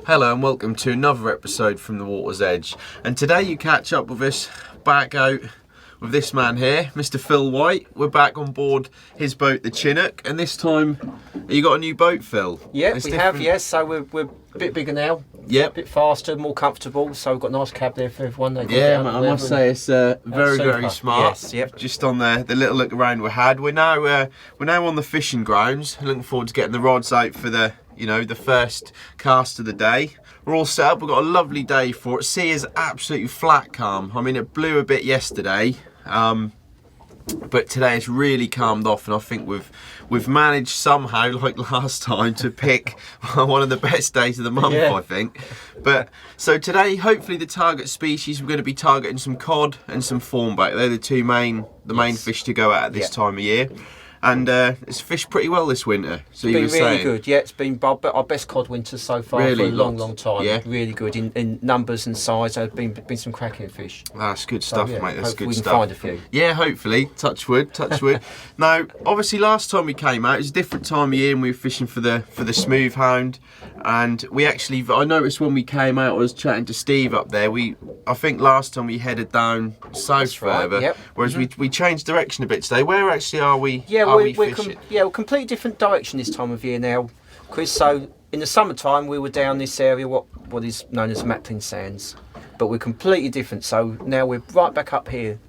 Hello and welcome to another episode from the Water's Edge. And today you catch up with us back out with this man here, Mr. Phil White. We're back on board his boat, the Chinook, and this time you got a new boat, Phil. Yeah, we have, yes. So we're a bit bigger now. Yep. A bit faster, more comfortable. So we've got a nice cab there for everyone. Yeah, I must say it's very smart. Yes, yep. Just on the little look around we had. We're now on the fishing grounds. Looking forward to getting the rods out for the first cast of the day. We're all set up. We've got a lovely day for it. Sea is absolutely flat calm. I mean, it blew a bit yesterday, but today it's really calmed off, and I think we've managed somehow, like last time, to pick one of the best days of the month. Yeah. I think. But so today, hopefully, the target species, we're going to be targeting some cod and some thornback. They're the main fish to go at this time of year. And it's fished pretty well this winter. So it's been really good. Yeah, it's been our best cod winter so far really for a long time. Yeah. Really good in numbers and size. There's been some cracking fish. That's good stuff, mate. That's good stuff. We can find a few. Yeah, hopefully. Touch wood. Now, obviously, last time we came out, it was a different time of year, and we were fishing for the smooth hound. And I noticed when we came out, I was chatting to Steve up there. I think last time we headed down south further. Yep. Whereas we changed direction a bit today. Where actually are we? Yeah, we're completely different direction this time of year now, Chris. So in the summertime we were down this area, what is known as Macklin Sands, but we're completely different. So now we're right back up here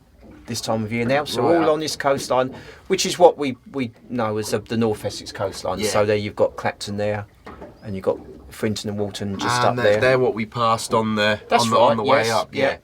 this time of year now. So all on this coastline, which is what we know as the North Essex coastline. Yeah. So there you've got Clacton there, and you've got Frinton and Walton just up there. They're what we passed on the way up. Yeah.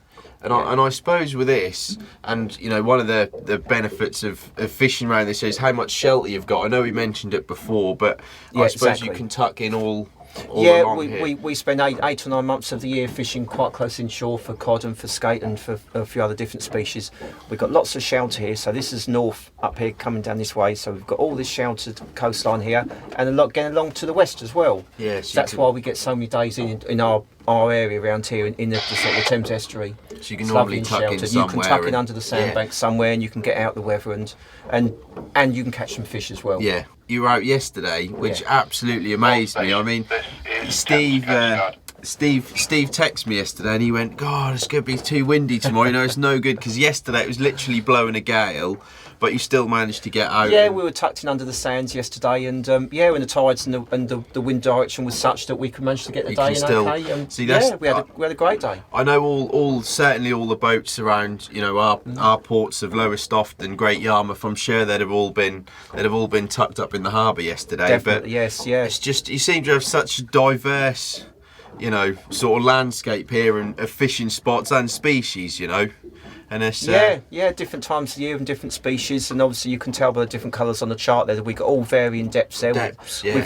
And I suppose with this, and one of the benefits of fishing around this is how much shelter you've got. I know we mentioned it before, but I suppose you can tuck in all along here. We spend eight or 9 months of the year fishing quite close inshore for cod and for skate and for a few other different species. We've got lots of shelter here. So this is north up here coming down this way. So we've got all this sheltered coastline here, and a lot getting along to the west as well. Yes, that's why we get so many days in our area around here in the sort of Thames Estuary. So you can normally tuck in somewhere. You can tuck in under the sandbank somewhere, and you can get out the weather and you can catch some fish as well. Yeah, you were out yesterday, which absolutely amazed me. I mean, Steve texted me yesterday, and he went, "God, it's going to be too windy tomorrow. It's no good," because yesterday it was literally blowing a gale. But you still managed to get out. Yeah, we were tucked in under the sands yesterday, and when the tides and the wind direction was such that we could manage to get the day in okay. We had a great day. I know certainly all the boats around our ports of Lower Stoft and Great Yarmouth. I'm sure they'd have all been tucked up in the harbour yesterday. Definitely, but yes. It's just you seem to have such a diverse, sort of landscape here and of fishing spots and species. And it's, different times of the year and different species, and obviously you can tell by the different colours on the chart there that we've got all varying depths there.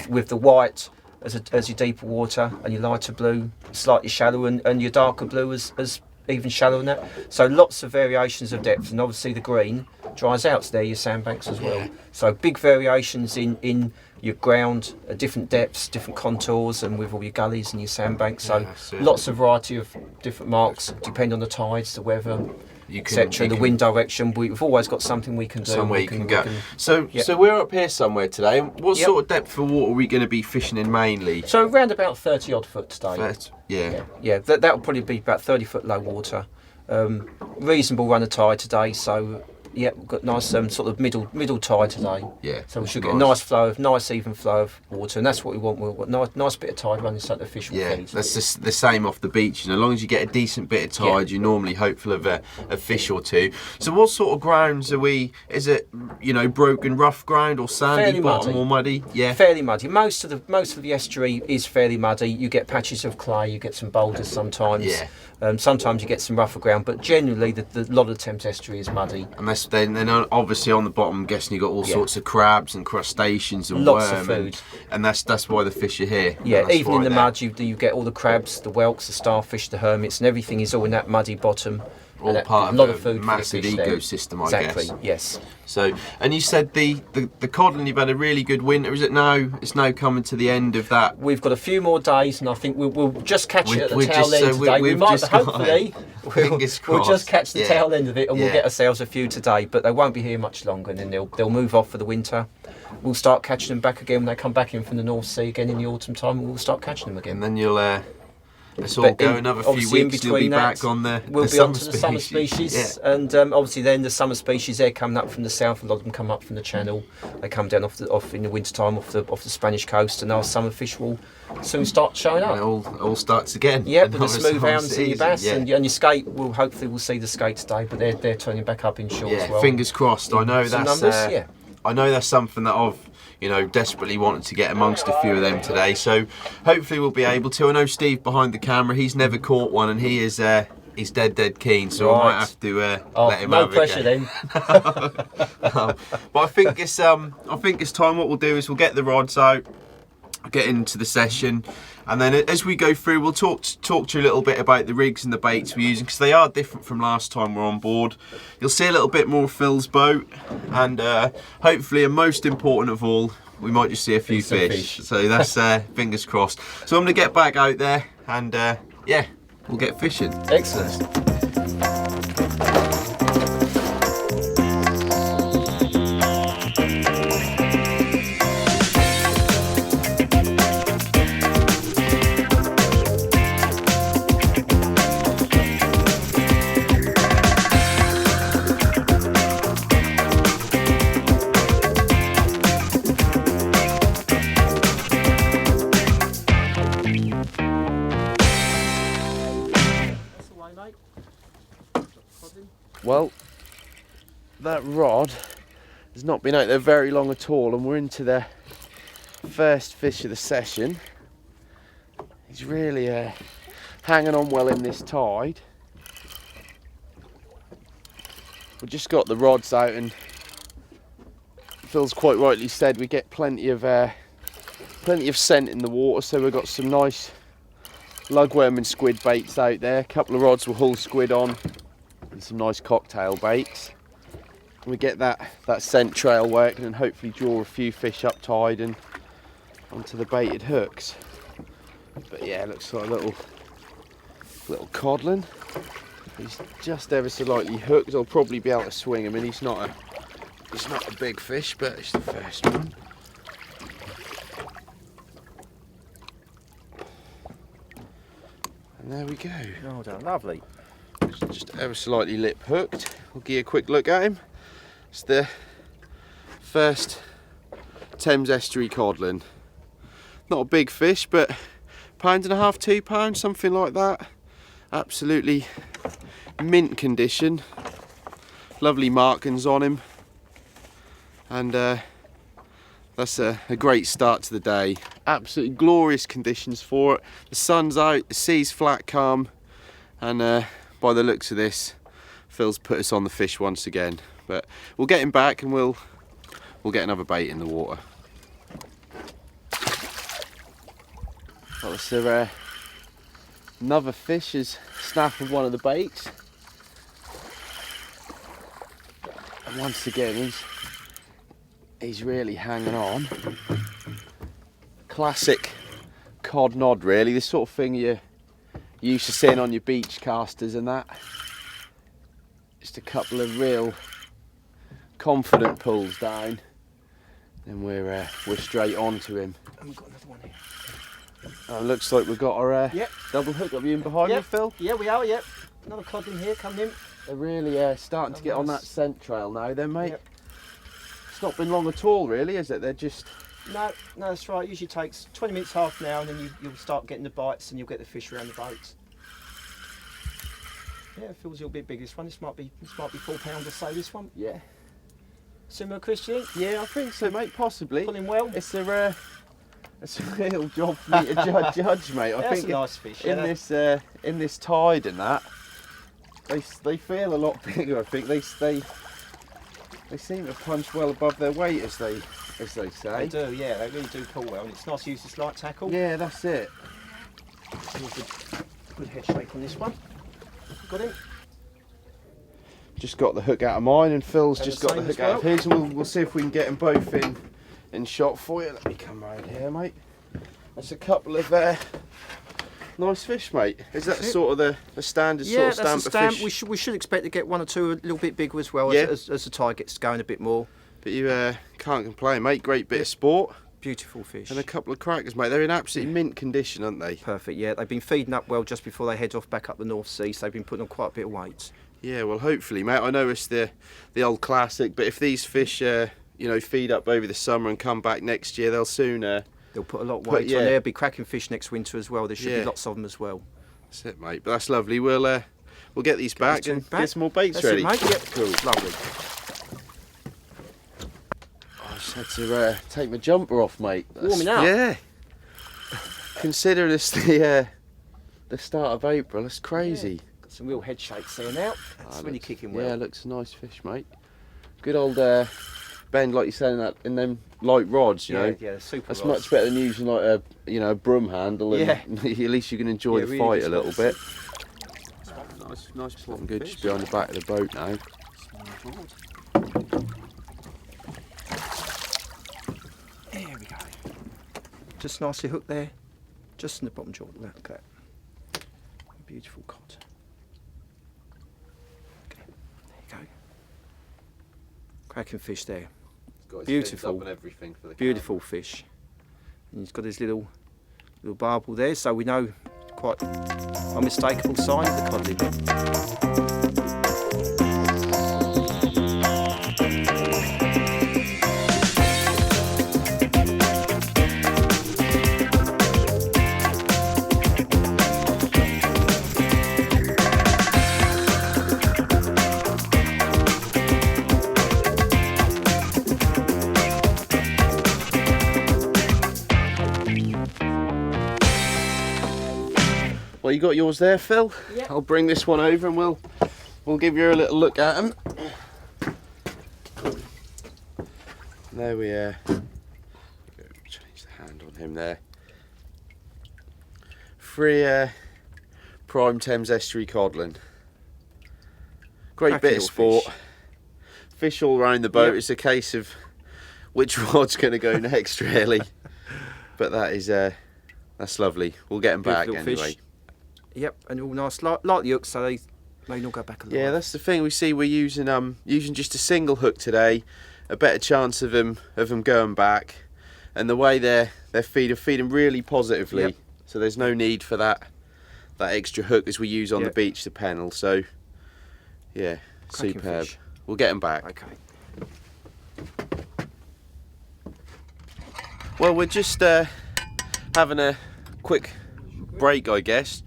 With the white as your deeper water, and your lighter blue slightly shallow, and your darker blue as even shallower than that. So lots of variations of depth, and obviously the green dries out, so there your sandbanks as well. So big variations in your ground at different depths, different contours, and with all your gullies and your sandbanks. So lots of variety of different marks, depend on the tides, the weather, etc. The wind direction. We've always got something we can do. Somewhere you can go. So we're up here somewhere today. What sort of depth of water are we going to be fishing in mainly? So around about 30 odd foot today. Yeah. That'll probably be about 30 foot low water. Reasonable run of tide today. So we've got nice sort of middle tide today. Yeah. So we should get a nice even flow of water, and that's what we want. We've got nice bit of tide running so the fish will feed. Yeah, that's just the same off the beach. And as long as you get a decent bit of tide, you're normally hopeful of a fish or two. So what sort of grounds are we? Is it broken rough ground or sandy bottom or muddy? Yeah. Fairly muddy. Most of the estuary is fairly muddy. You get patches of clay. You get some boulders sometimes. Yeah. Sometimes you get some rougher ground, but generally the lot of the Thames Estuary is muddy. And then obviously on the bottom, I'm guessing you've got all sorts of crabs and crustaceans and lots of food. And that's why the fish are here. Yeah, even in the mud you get all the crabs, the whelks, the starfish, the hermits, and everything is all in that muddy bottom. All part of a massive ecosystem, I guess. Exactly, yes. So, and you said the codling, you've had a really good winter. Is it now? It's now coming to the end of that. We've got a few more days, and I think we'll just catch it at the tail end today. We might, hopefully, we'll just catch the tail end of it, and we'll get ourselves a few today. But they won't be here much longer, and then they'll move off for the winter. We'll start catching them back again when they come back in from the North Sea again in the autumn time, and we'll start catching them again. And then you'll let's all go another few weeks. You'll be back on we'll be on to the summer species, and obviously then the summer species they're coming up from the south. A lot of them come up from the Channel. They come down off in the winter time off the Spanish coast, and our summer fish will soon start showing up. And it all starts again. Yeah, with the smooth hounds and your bass, and your skate. Hopefully we'll see the skate today, but they're turning back up in shore as well. Fingers crossed. I know that's numbers, I know that's something that I've desperately wanted to get amongst a few of them today. So hopefully we'll be able to. I know Steve behind the camera, he's never caught one, and he is he's dead keen. So I might have to let him have it. No pressure then. But I think it's time. What we'll do is we'll get the rods out, get into the session, and then as we go through, we'll talk to you a little bit about the rigs and the baits we're using, because they are different from last time we're on board. You'll see a little bit more of Phil's boat, and hopefully, and most important of all, we might just see a few fish. So that's fingers crossed. So I'm going to get back out there, and we'll get fishing. Excellent. Well, that rod has not been out there very long at all, and we're into the first fish of the session. He's really hanging on well in this tide. We've just got the rods out, and Phil's quite rightly said we get plenty of scent in the water, so we've got some nice lugworm and squid baits out there. A couple of rods with hull squid on, and some nice cocktail baits. And we get that scent trail working, and hopefully draw a few fish up tide and onto the baited hooks. But yeah, looks like a little codlin. He's just ever so lightly hooked. I'll probably be able to swing him, and he's not a big fish, but it's the first one. And there we go. Oh, done. Lovely. Just ever so slightly lip hooked. We'll give you a quick look at him. It's the first Thames Estuary codlin. Not a big fish, but £1.5, £2, something like that. Absolutely mint condition. Lovely markings on him, and that's a great start to the day. Absolutely glorious conditions for it. The sun's out, the sea's flat calm, and by the looks of this, Phil's put us on the fish once again. But we'll get him back, and we'll get another bait in the water. Well, so another fish is snapping one of the baits, and once again he's really hanging on. Classic cod nod, really. This sort of thing you're used to seeing on your beach casters and that. Just a couple of real confident pulls down, and we're straight on to him. And we've got another one here. Oh, looks like we've got our double hook. Have you in behind me, Phil? Yeah, we are. Yep. Another cod in here coming in. They're really starting to get on that scent trail now, then, mate. Yep. It's not been long at all, really, is it? They're just... No, that's right. It usually takes 20 minutes, half an hour, and then you'll start getting the bites, and you'll get the fish around the boats. Yeah, it feels a little bit big. This one. This might be £4 or so. This one. Yeah. Similar, Chris, do you think? Yeah, I think so, mate. Possibly. Pulling well. It's a real job for me to judge, mate. I think a nice fish. In this tide and that, they feel a lot bigger. I think they seem to punch well above their weight, as they say. They do, yeah. They really do pull well, and it's nice to use this light tackle. Yeah, that's it. Good head shake on this one. Got him. just got the hook out of mine, and Phil's And just the got the same hook as out of well. his, and we'll see if we can get them both in shot for you. Let me come round here, mate. That's a couple of nice fish, mate. Is that sort of the standard sort of stamp that's the stamp. of fish? We should expect to get one or two a little bit bigger as well, Yeah. as the tide gets going a bit more. But you can't complain, mate. Great bit of sport. Beautiful fish. And a couple of crackers, mate. They're in absolutely mint condition, aren't they? Perfect, yeah. They've been feeding up well just before they head off back up the North Sea, so they've been putting on quite a bit of weight. Yeah, well, hopefully, mate. I know it's the old classic, but if these fish, feed up over the summer and come back next year, they'll soon. They'll put a lot of weight on. There'll be cracking fish next winter as well. There should be lots of them as well. That's it, mate. But that's lovely. We'll get these back and get some more baits That's ready. it, mate. Yep. Cool. Lovely. I just had to take my jumper off, mate. Warming up. Yeah. Consider this the start of April. That's crazy. Got some real head shakes there now. That's really kicking well. Yeah, looks a nice fish, mate. Good old bend, like you're saying, in them light rods, you know. Yeah, super That's rods. much better than using like a broom handle, and at least you can enjoy the really fight good a little bit. spots. Nice plotting good just behind the back of the boat now. There we go. Just nicely hooked there, just in the bottom jaw. Look at that. Beautiful cod. Okay, there you go. Cracking fish there. Beautiful. And everything for the Beautiful fish. And he's got his little barbel there, so we know quite unmistakable sign of the cod liver. Well, you got yours there, Phil? Yeah. I'll bring this one over and we'll give you a little look at them. There we are. Change the hand on him there. 3 prime Thames Estuary codlin. Great Cracking bit of little sport. Fish all around the boat. Yep. It's a case of which rod's going to go next, really. But that's lovely. We'll get them back Beautiful anyway. fish. Yep, and all nice, like the hooks, so they may not go back a lot. Yeah, that's the thing. We see we're using just a single hook today. A better chance of them going back, and the way they're feeding really positively. Yep. So there's no need for that extra hook as we use on the beach to pennel. So yeah, Cracking superb. fish. We'll get them back. Okay. Well, we're just having a quick break, I guess.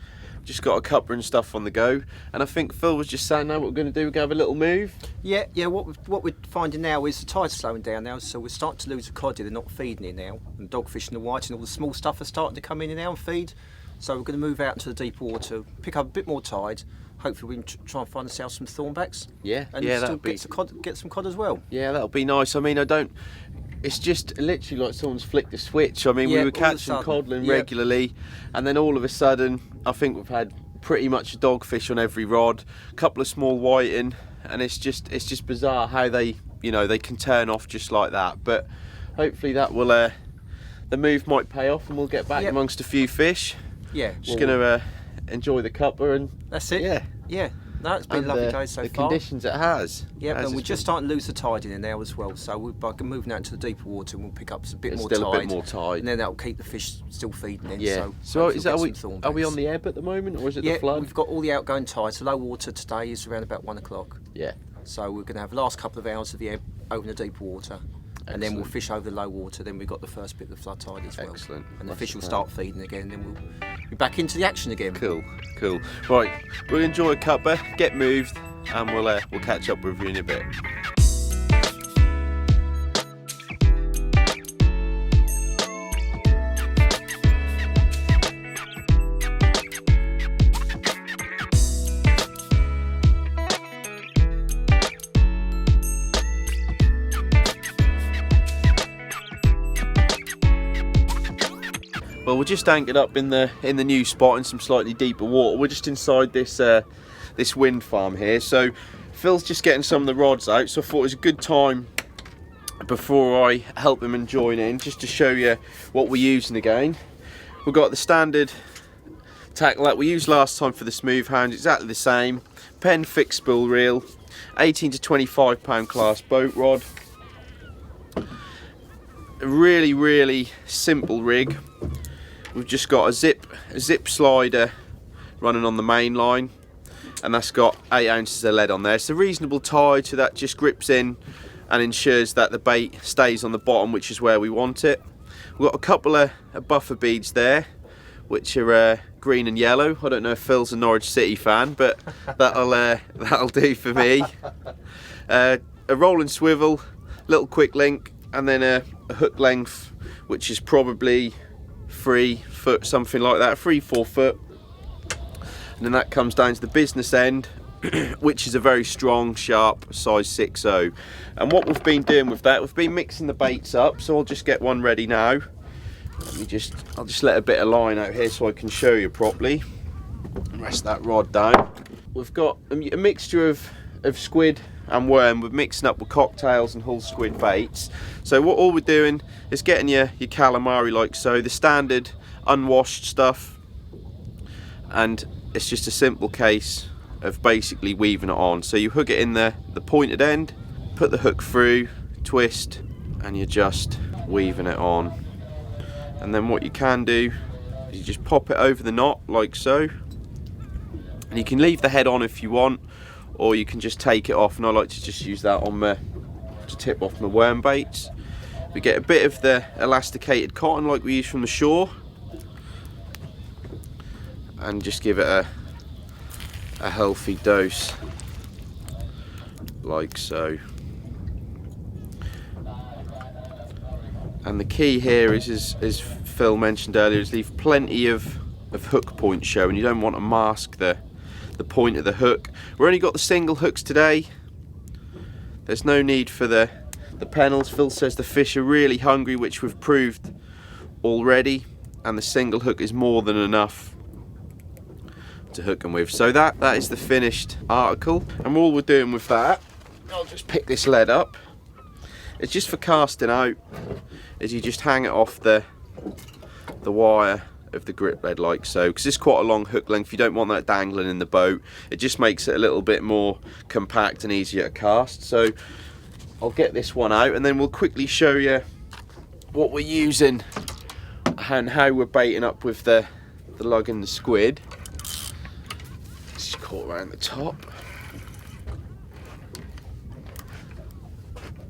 Just got a cuppa and stuff on the go, and I think Phil was just saying now what we're going to do. We're going to have a little move. Yeah. What we're finding now is the tide's slowing down now, so we're starting to lose the cod. They're not feeding it now, and dogfish and the white and all the small stuff are starting to come in now and feed. So we're going to move out into the deep water, pick up a bit more tide. Hopefully we can try and find ourselves some thornbacks. Yeah, and yeah, still that'd get some cod as well. Yeah, that'll be nice. I mean, it's just literally like someone's flicked a switch. I mean, we were catching codlin regularly, and then all of a sudden, I think we've had pretty much a dogfish on every rod, a couple of small whiting, and it's just bizarre how they can turn off just like that. But hopefully that will the move might pay off, and we'll get back amongst a few fish. Yeah, just gonna enjoy the cuppa, and that's it. Yeah. No, it's been a lovely day so the far. conditions it has. Yeah, and we're just starting to lose the tide in there now as well. So we're moving out into the deeper water, and we'll pick up a bit more still tide. a bit more tide, and then that'll keep the fish still feeding in. Yeah. So are we on the ebb at the moment, or is it the flood? We've got all the outgoing tide. So low water today is around about 1 o'clock. Yeah. So we're going to have the last couple of hours of the ebb over in the deeper water. And then we'll fish over the low water. Then we've got the first bit of the flood tide as well. Excellent. And the fish will start feeding again. Then we'll be back into the action again. Cool. Right, we'll enjoy a cuppa, get moved, and we'll catch up with you in a bit. Well, we're just anchored up in the new spot in some slightly deeper water. We're just inside this wind farm here. So Phil's just getting some of the rods out, so I thought it was a good time before I help him and join in, just to show you what we're using again. We've got the standard tackle that we used last time for the smooth hound, exactly the same. Pen fixed spool reel, 18 to 25 pound class boat rod. A really simple rig. We've just got a zip slider running on the main line, and that's got 8 ounces of lead on there. It's a reasonable tie, so that just grips in and ensures that the bait stays on the bottom, which is where we want it. We've got a couple of buffer beads there, which are green and yellow. I don't know if Phil's a Norwich City fan, but that'll do for me. A roll and swivel, little quick link, and then a hook length, which is probably 3 foot, something like that, 3-4 foot. And then that comes down to the business end, which is a very strong, sharp size 6.0. And what we've been doing with that, we've been mixing the baits up. So I'll just get one ready now. I'll just let a bit of line out here so I can show you properly. Rest that rod down. We've got a mixture of squid and worm. We're mixing up with cocktails and hull squid baits. So what all we're doing is getting your calamari like so, the standard unwashed stuff, and it's just a simple case of basically weaving it on. So you hook it in the pointed end, put the hook through, twist, and you're just weaving it on. And then what you can do is you just pop it over the knot like so, and you can leave the head on if you want, or you can just take it off, and I like to just use that on to tip off my worm baits. We get a bit of the elasticated cotton like we use from the shore, and just give it a healthy dose like so. And the key here is, as Phil mentioned earlier, is leave plenty of hook points showing. You don't want to mask the point of the hook. We've only got the single hooks today. There's no need for the pennels. Phil says the fish are really hungry, which we've proved already, and the single hook is more than enough to hook them with. So that is the finished article, and all we're doing with that, I'll just pick this lead up, it's just for casting out, is you just hang it off the wire of the grip lead like so, because it's quite a long hook length. You don't want that dangling in the boat. It just makes it a little bit more compact and easier to cast. So I'll get this one out, and then we'll quickly show you what we're using and how we're baiting up with the lug and the squid. It's caught around the top.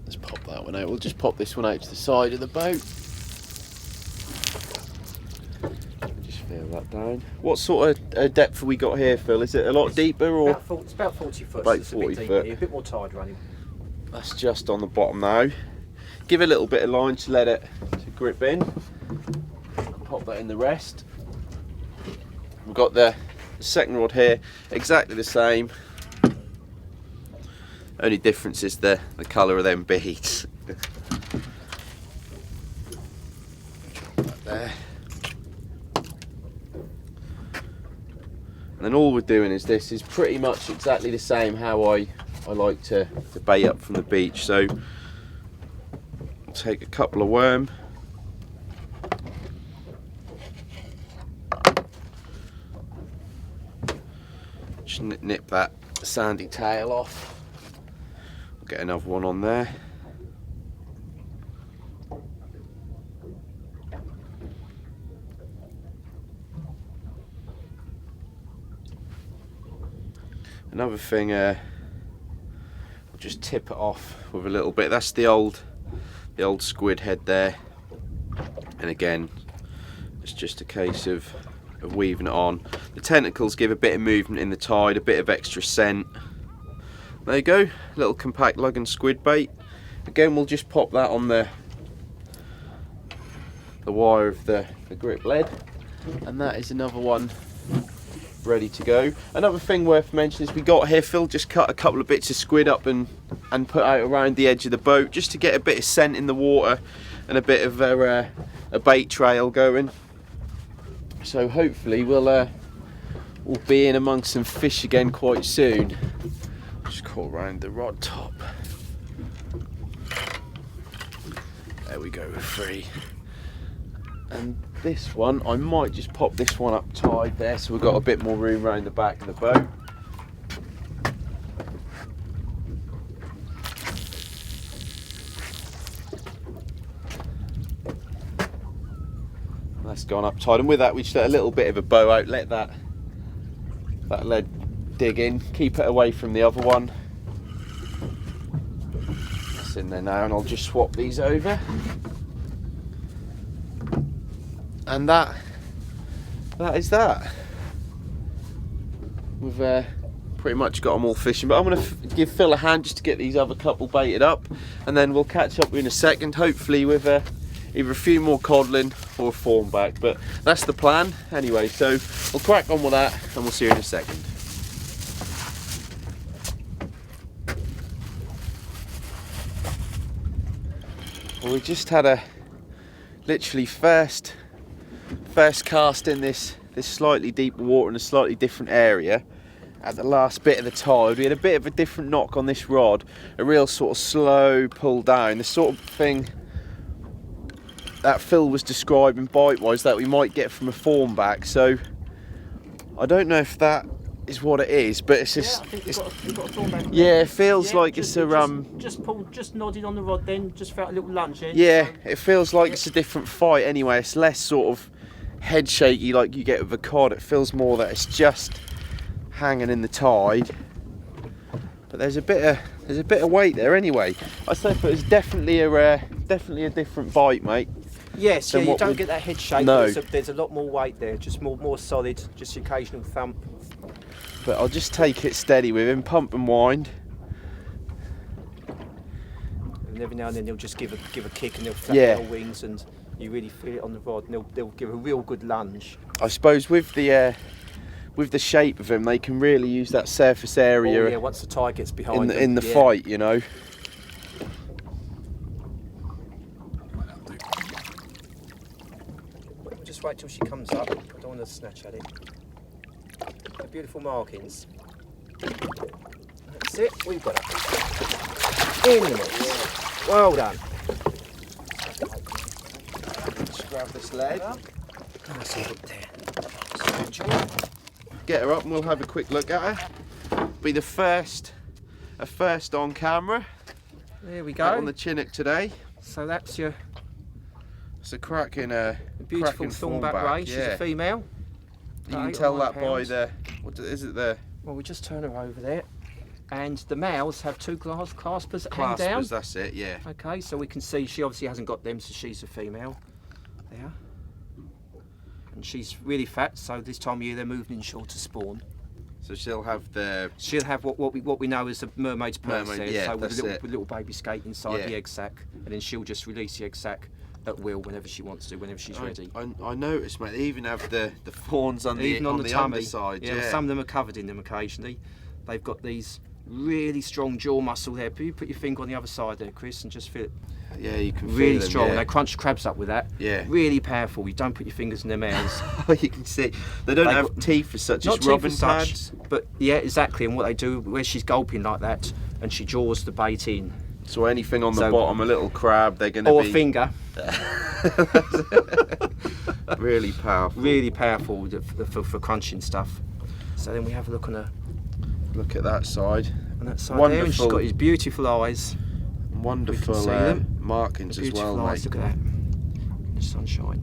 Let's pop that one out. We'll just pop this one out to the side of the boat. Just feel that down. What sort of depth have we got here, Phil? Is it a lot deeper, or? It's about 40 foot. About so 40 foot. foot. A bit more tide running. That's just on the bottom now. Give it a little bit of line to let it grip in. Pop that in the rest. We've got the second rod here, exactly the same. Only difference is the colour of them beads. That there. And then all we're doing is this is pretty much exactly the same how I like to bait up from the beach. So I'll take a couple of worm, just nip that sandy tail off. I'll get another one on there. Another thing, I'll just tip it off with a little bit. That's the old squid head there, and again it's just a case of weaving it on. The tentacles give a bit of movement in the tide, a bit of extra scent. There you go, little compact lug and squid bait. Again, we'll just pop that on the wire of the grip lead, and that is another one ready to go. Another thing worth mentioning is we got here, Phil just cut a couple of bits of squid up and put out around the edge of the boat, just to get a bit of scent in the water and a bit of a bait trail going. So hopefully we'll be in amongst some fish again quite soon. Just caught pull around the rod top. There we go, we're free. And this one, I might just pop this one up tight there so we've got a bit more room around the back of the boat. That's gone up tight, and with that we just let a little bit of a bow out, let that lead dig in, keep it away from the other one. It's in there now, and I'll just swap these over. And that is that. We've pretty much got them all fishing, but I'm going to give Phil a hand just to get these other couple baited up, and then we'll catch up in a second, hopefully with either a few more codling or a thornback, but that's the plan anyway. So we'll crack on with that and we'll see you in a second. Well, we just had a literally first cast in this slightly deeper water in a slightly different area at the last bit of the tide. We had a bit of a different knock on this rod, a real sort of slow pull down, the sort of thing that Phil was describing bite-wise that we might get from a thornback. So I don't know if that is what it is, but it's just, I think we've got a thornback. Yeah, it feels like it's a just nodded on the rod, then just felt a little lunge in. Yeah, so. it feels like it's a different fight anyway. It's less sort of head shaky like you get with a cod. It feels more that it's just hanging in the tide. But there's a bit of weight there anyway. I say it's definitely a different bite, mate. Yes, yeah, you don't get that head shake. No. There's a lot more weight there, just more solid, just the occasional thump. But I'll just take it steady with him, pump and wind. And every now and then they'll just give a kick and they'll flap their wings, and you really feel it on the rod, and they'll give a real good lunge. I suppose with the shape of them, they can really use that surface area. Oh, yeah, once the tide gets behind in the fight, you know. Just wait till she comes up. I don't want to snatch at it. The beautiful markings. That's it. We've got it. In the mix. Well done. Just grab this leg. That's it there. Get her up and we'll have a quick look at her. Be a first on camera. There we go. On the Chinook today. So that's your. It's a cracking Beautiful Thornback Ray. She's a female. You can tell that by the, what is it there? Well, we just turn her over there, and the males have two claspers hang down. Claspers, that's it, yeah. Okay, so we can see she obviously hasn't got them, so she's a female. There. And she's really fat, so this time of year they're moving inshore to spawn. So she'll have what we know as the mermaid's purse there, yeah, so with a little baby skate inside the egg sac, and then she'll just release the egg sac at will whenever she wants to, whenever she's ready. I noticed, mate, they even have the fawns on the tummy. underside. Yeah, some of them are covered in them occasionally. They've got these really strong jaw muscle there. You put your finger on the other side there, Chris, and just feel it. Yeah, you can really feel them, strong. yeah. They crunch crabs up with that. Yeah. Really powerful. You don't put your fingers in their mouths. You can see they don't have teeth as such. Not as teeth rubbing as pads. such, but yeah, exactly. And what they do, where she's gulping like that, and she jaws the bait in. So anything on the bottom, a little crab, they're going to be... Or a finger. Really powerful. Really powerful for crunching stuff. So then we have a look on her. Look at that side. On that side Wonderful. there, and she's got these beautiful eyes. Wonderful markings as well, eyes, mate. look at that. The sunshine.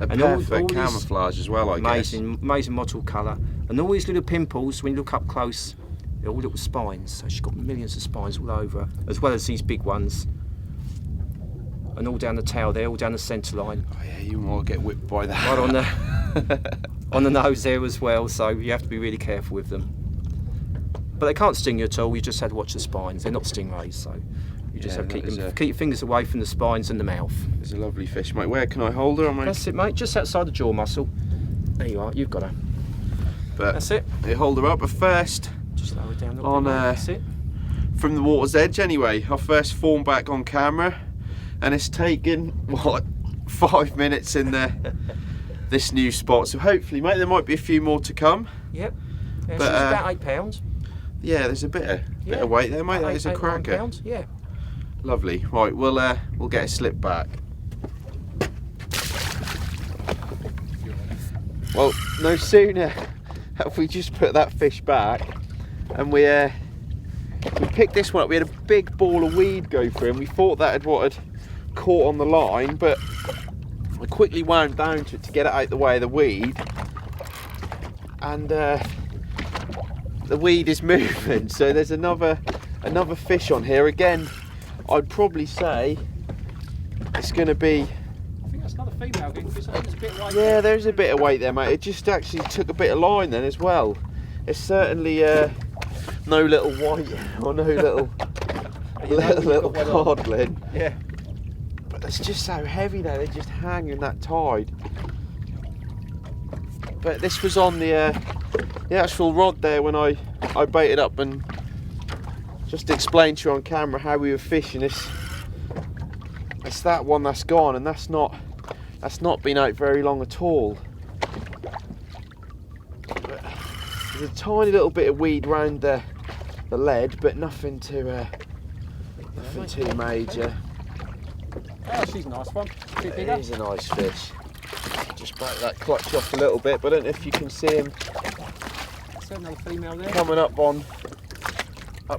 A perfect camouflage as well, I guess. Amazing mottled colour. And all these little pimples, when you look up close, they're all little spines. So she's got millions of spines all over her, as well as these big ones. And all down the tail there, all down the centre line. Oh yeah, you might get whipped by that. Right on the on the nose there as well, so you have to be really careful with them. But they can't sting you at all, you just have to watch the spines. They're not stingrays, so you just have to keep your fingers away from the spines and the mouth. It's a lovely fish, mate. Where can I hold her? That's it, mate, just outside the jaw muscle. There you are, you've got her. But that's it. You hold her up at first. Just lower it down a little bit, that's it. From the water's edge anyway, our first thornback on camera. And it's taken, what, 5 minutes in this new spot. So hopefully, mate, there might be a few more to come. Yep. Yeah, but, she's about £8. Yeah, there's a bit of weight there, mate. That is a cracker. £8, yeah. Lovely. Right, we'll get it slipped back. Well, no sooner have we just put that fish back, and we picked this one up. We had a big ball of weed go through, and we thought that had what had caught on the line, but I quickly wound down to it to get it out the way of the weed, and the weed is moving. So there's another fish on here. Again, I'd probably say it's going to be. That's another female again, Chris. I think there's a bit of weight. Yeah, there's a bit of weight there, mate. It just actually took a bit of line then as well. It's certainly no little white or no little little codlin. Yeah. But it's just so heavy though. They just hang in that tide. But this was on the actual rod there when I baited up and just explained to you on camera how we were fishing this. It's that one that's gone, and that's not been out very long at all. But there's a tiny little bit of weed round the lead, but nothing too major. Oh, she's a nice one. It is a nice fish. Just break that clutch off a little bit, but I don't know if you can see him. There's another female there. Coming up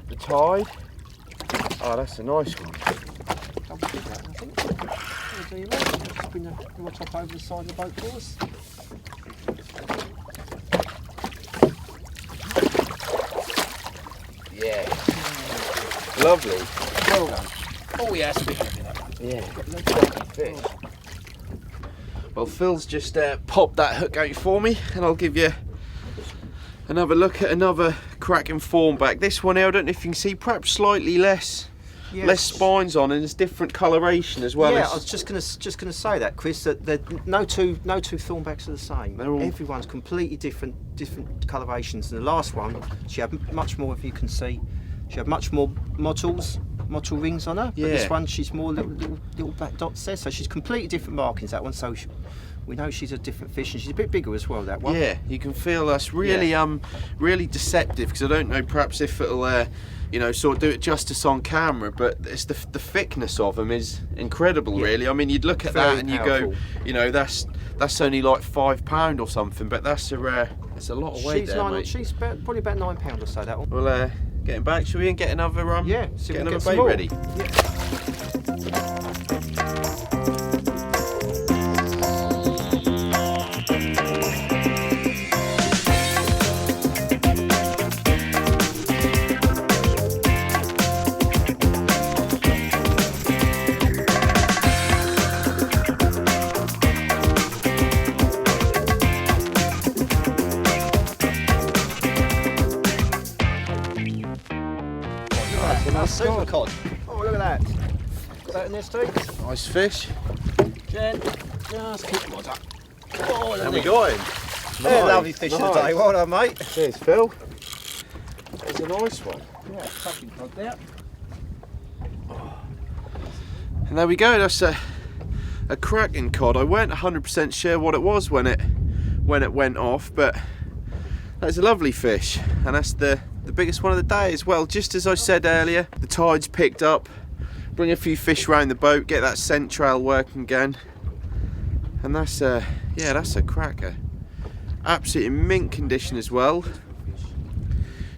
the tide. Oh, that's a nice one. Just bring the rod top over the side of the boat for us. Yeah. Lovely. Well done. Oh yeah, it's a bit heavy that one. Yeah. Fish. Well, Phil's just popped that hook out for me, and I'll give you another look at another cracking thornback. This one here, I don't know if you can see, perhaps slightly less spines on, and there's different coloration as well. Yeah, I was just gonna say that, Chris. That no two thornbacks are the same. Everyone's completely different colorations. And the last one, she had much more, if you can see, she had much more mottle rings on her. Yeah. But this one, she's more little black dots there. So she's completely different markings. That one, so we know she's a different fish, and she's a bit bigger as well. That one. Yeah, you can feel that's really really deceptive, because I don't know perhaps if it'll sort of do it justice on camera, but it's the thickness of them is incredible, really. I mean, you'd look at that and you go, that's only like £5 or something, but that's a lot of weight there, mate. She's probably about £9 or so, that one. Well, getting back, shall we, and get another get another bait ready? Yeah. Super cod. Oh, look at that. Got that in there, Steve? Nice fish. Jen, just keep the rod up. Oh, There we go. They're lovely fish of the day. Well done, mate. Cheers, Phil. There's a nice one. Yeah, cracking cod there. And there we go. That's a cracking cod. I weren't 100% sure what it was when it went off, but that's a lovely fish, and that's the biggest one of the day as well. Just as I said earlier, the tide's picked up. Bring a few fish around the boat, get that scent trail working again, and that's a cracker. Absolutely mint condition as well.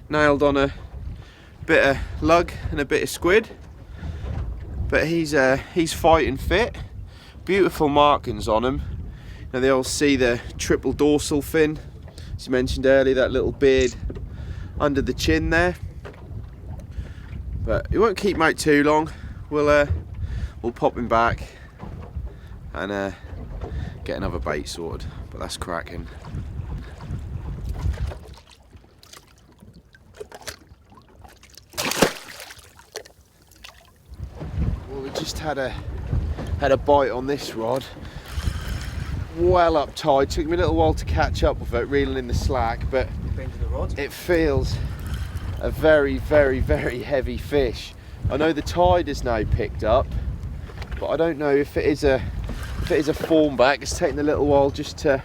Nailed on a bit of lug and a bit of squid, but he's fighting fit. Beautiful markings on him. Now they all see the triple dorsal fin, as you mentioned earlier, that little beard under the chin there. But it won't keep him out too long. We'll pop him back and get another bait sorted. But that's cracking. Well, we just had a bite on this rod. Well up tide. Took me a little while to catch up with it, reeling in the slack, but it feels a very, very, very heavy fish. I know the tide is now picked up, but I don't know if it is a thornback. It's taken a little while just to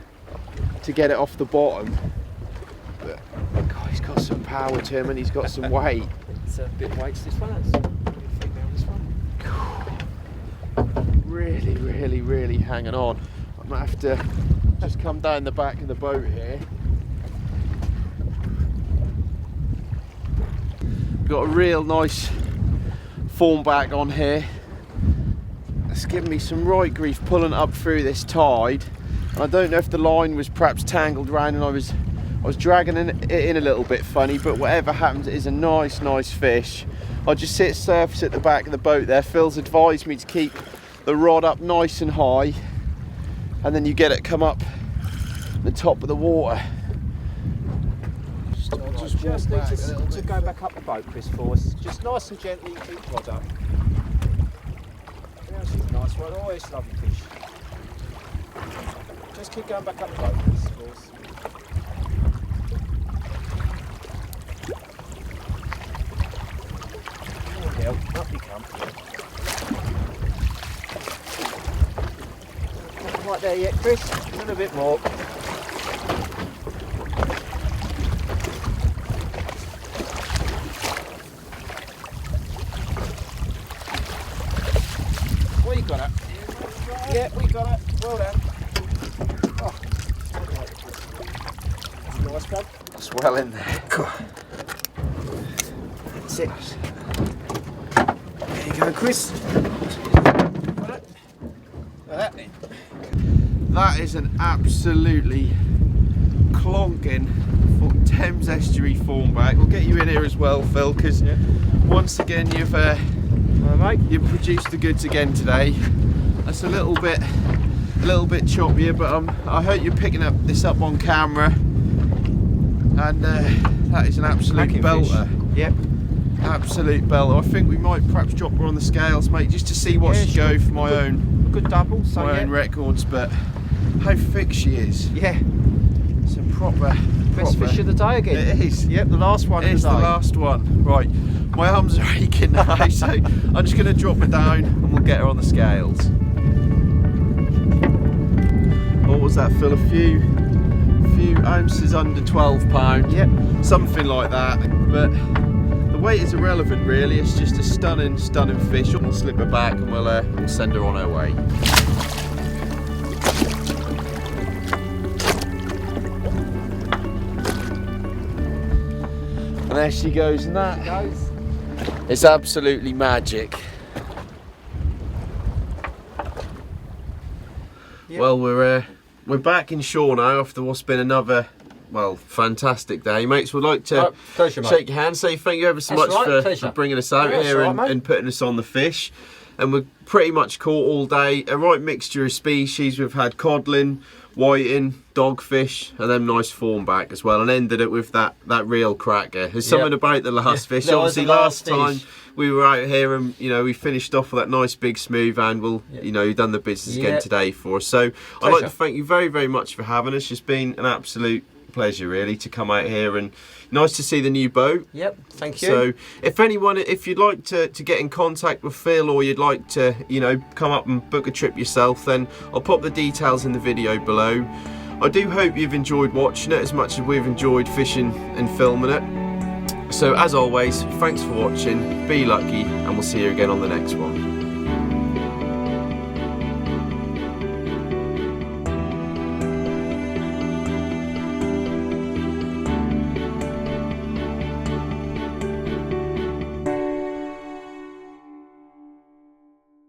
get it off the bottom. But God, he's got some power to him, and he's got some weight. It's a bit weight to this one. That's this one. Really, really, really hanging on. I might have to just come down the back of the boat here. Got a real nice thornback on here. It's giving me some right grief pulling up through this tide. I don't know if the line was perhaps tangled around and I was dragging it in a little bit funny, but whatever happens, it is a nice fish. I'll just sit surface at the back of the boat there. Phil's advised me to keep the rod up nice and high, and then you get it come up the top of the water. Just need to go back up the boat, Chris, for us. Just nice and gently, keep the rod up. Yeah, she's nice one. Oh, it's lovely fish. Just keep going back up the boat, Chris, for us. Oh, yeah, up you come. Not quite there yet, Chris. A little bit more. We got it. Yeah, we got it. Well done. Oh, nice one. It's well in there. That's it. There you go, Chris. Got it. That then. That is an absolutely clonking Thames Estuary thornback. We'll get you in here as well, Phil, because once again you've produced the goods again today. That's a little bit choppier, but I hope you're picking this up on camera. And that is an absolute belter. Fish. Yep. Absolute belter. I think we might perhaps drop her on the scales, mate, just to see what she go for my own good double. So own records. But how thick she is. Yeah. It's a proper best fish of the day again. It is. Yep, the last one. It is the last one. Right. My arms are aching now, so I'm just going to drop her down and we'll get her on the scales. What was that, Phil? A few ounces under 12 pound. Yep. Something like that. But the weight is irrelevant, really. It's just a stunning fish. We'll slip her back and we'll send her on her way. And there she goes, and that is absolutely magic. Yep. Well, we're back in shore now after what's been another, well, fantastic day, mates. We'd like to shake your hand, say thank you ever so much for bringing us out here and putting us on the fish. And we're pretty much caught all day, a right mixture of species. We've had codlin, whiting, dogfish, and then nice thornback as well, and ended it with that real cracker. There's something about the last fish. Obviously, last time we were out here, and we finished off with that nice big smooth angle. You've done the business again today for us. So I'd like to thank you very, very much for having us. It's been an absolute pleasure, really, to come out here, and nice to see the new boat. Yep, thank you. So if you'd like to get in contact with Phil, or you'd like to come up and book a trip yourself, then I'll pop the details in the video below. I do hope you've enjoyed watching it as much as we've enjoyed fishing and filming it. So as always, thanks for watching, be lucky, and we'll see you again on the next one.